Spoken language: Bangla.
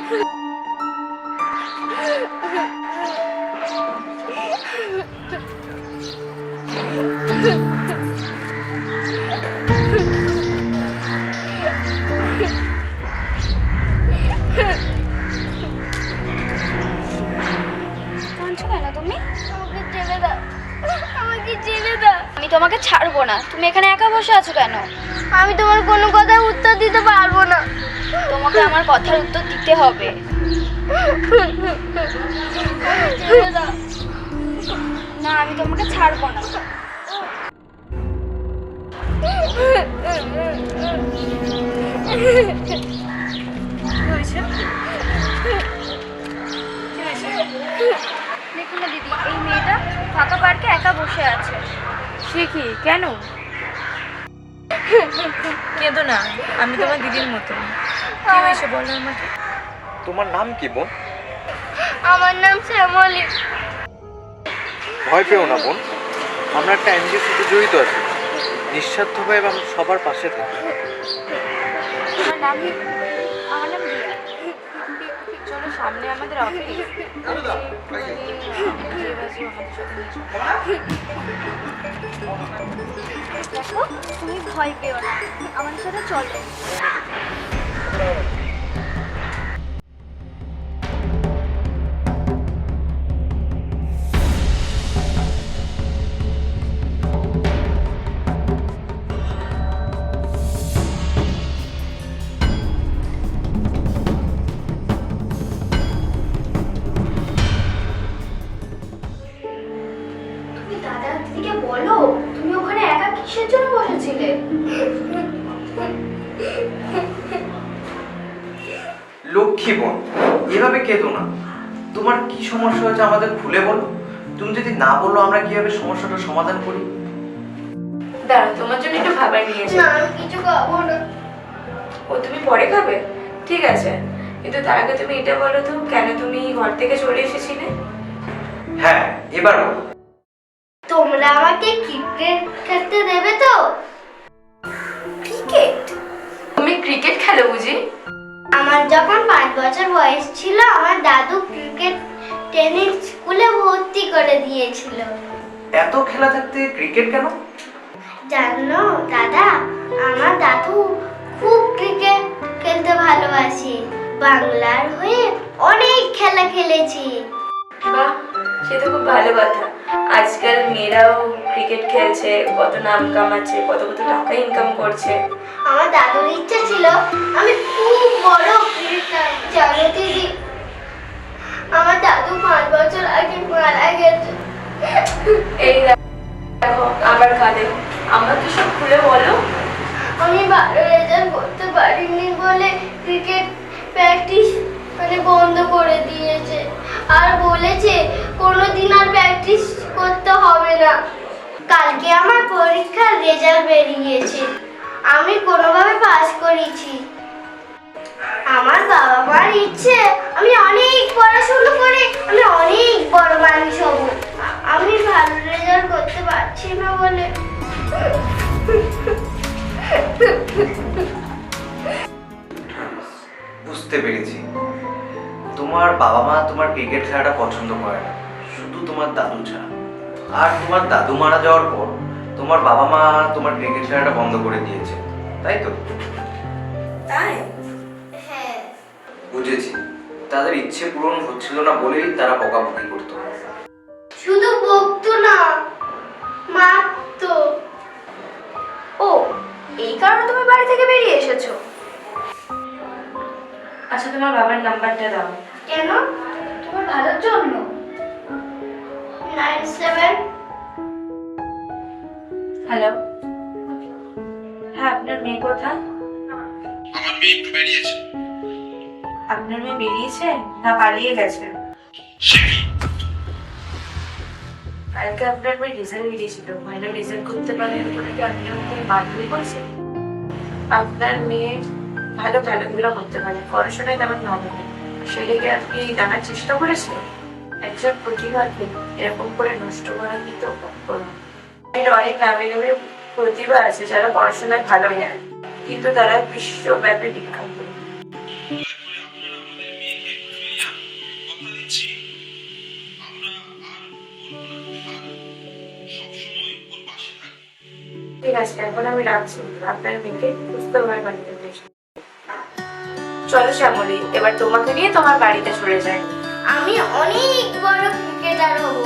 আমি তোমাকে ছাড়বো না। তুমি এখানে একা বসে আছো কেন? আমি তোমার কোনো কথার উত্তর দিতে পারবো না। তোমাকে আমার কথার উত্তর দিতে হবে। না, আমি তোমাকে ছাড়বো না। দেখুন না দিদি, এই মেয়েটা ফাঁকা পার্কে একা বসে আছে। সে কি? কেন? কেঁদো না, আমি তোমার দিদির মতো। কি হয়েছে বলো আমাকে। তোমার নাম কি বোন? আমার নাম শ্যামলী। ভয় পেও না বোন, আমরা একটা এনজিওর সাথে জড়িত আছি। নিঃস্বার্থভাবে আমরা সবার পাশে থাকি। আমার নাম রিয়া। চলো, সামনে আমাদের অফিস। দেখো, তুমি ভয় পেও না, আমাদের সাথে চলো। দাদা দিদিকে বলো, তুমি ওখানে একা কিসের জন্য বসেছিলে? লক্ষ্মী বোন, এভাবে কেঁদো না। তোমার কি সমস্যা হয়েছে আমাদের খুলে বলো। তুমি যদি না বলো আমরা কিভাবে সমস্যাটা সমাধান করি? দাঁড়াও, তোমার জন্য একটু খাবার নিয়ে এসে। না, আমি কিছু খাবো না। ও, তুমি পরে খাবে? ঠিক আছে, কিন্তু তার আগে তুমি এটা বলো তো, কেন তুমি ঘর থেকে চলে এসেছিলে? হ্যাঁ, এবার বলো। তোমরা আমাকে ক্রিকেট খেলতে দেবে তো? ক্রিকেট? তুমি ক্রিকেট খেলো বুঝি? আমার যখন 5 বছর বয়স ছিল, আমার দাদু ক্রিকেট ট্রেনিং স্কুলে ভর্তি করে দিয়েছিল। এত খেলা থাকতে ক্রিকেট কেন? জানো দাদা, আমার দাদু খুব ক্রিকেট খেলতে ভালোবাসে। বাংলার হয়ে অনেক খেলা খেলেছি। বাহ, সে তো খুব ভালো কথা। আজকাল মেয়েরাও ক্রিকেট খেলছে, কত নাম কামাচ্ছে, কত কত টাকা ইনকাম করছে। আমার দাদুর ইচ্ছা ছিল আমি খুব বড় ক্রিকেটার। জানো দিদি, আমার দাদু 5 বছর আগে মারা গেছে। এই দেখো আবার কাঁদে। আমার তো সব খুলে বলো। আমি ভালো রেজাল্ট করতে পারিনি বলে ক্রিকেট প্র্যাকটিস বন্ধ করে দিয়েছে, আর বলেছে কোনোদিন আর প্র্যাকটিস করতে হবে না। কালকে আমার পরীক্ষার রেজাল্ট বেরিয়েছে, আমি কোনোভাবে পাস করেছি। আমার বাবা মার ইচ্ছে আমি অনেক পড়াশোনা করে আমি অনেক বড় মানুষ হব। আমি ভালো রেজাল্ট করতে পারছি না বলে। বুঝতে পেরেছি, তোমার বাবা মা তোমার ক্রিকেট খেলাটা পছন্দ করে না, শুধু তোমার দাদু ছাড়া। আর তোমার দাদু মারা যাওয়ার পর তোমার বাবা মা তোমার ক্রিকেট খেলাটা বন্ধ করে দিয়েছে, তাই তো? তাই? হ্যাঁ। বুঝেছি, তাদের ইচ্ছে পূরণ হচ্ছিল না বলেই তারা বকাবকি করতো। শুধু বকতো না, মারতো। ও, এই কারণে তুমি বাড়ি থেকে বেরিয়ে এসেছো? আচ্ছা, তোমার বাবার নাম্বারটা দাও। কেন? তোমার ভালোর জন্য। 97। হ্যালো, হ্যাঁ, আপনার মেয়ে কোথায়? আমার মেয়ে একটু বেরিয়েছে। আপনার মেয়ে বেরিয়েছে না পালিয়ে গেছে? কালকে আপনার মেয়ে রেজাল্ট বেরিয়েছিল, ভালো রেজাল্ট করতে পারে বলে কি আপনি আমাকে মারধর করছেন? আপনার মেয়ে ভালো খেলাধুলা করতে পারে, পড়াশোনায় তেমন ভালো নেই, সেটাকে আপনি জানার চেষ্টা করেছেন? একজন প্রতিভাকে এরকম করে নষ্ট করা কিন্তু করুন। অনেক নামে নামে প্রতিভা আছে যারা পড়াশোনায় ভালো যায়, কিন্তু তারা বিশ্বব্যাপী বিখ্যাত। ঠিক আছে, এখন আমি রাখছি। আপনার মেয়েকে সুস্থভাবে বাড়িতে নিয়ে এসো। চলো শ্যামলী, এবার তোমাকে নিয়ে তোমার বাড়িতে চলে যাই। আমি অনেক বড় ক্রিকেটার হব।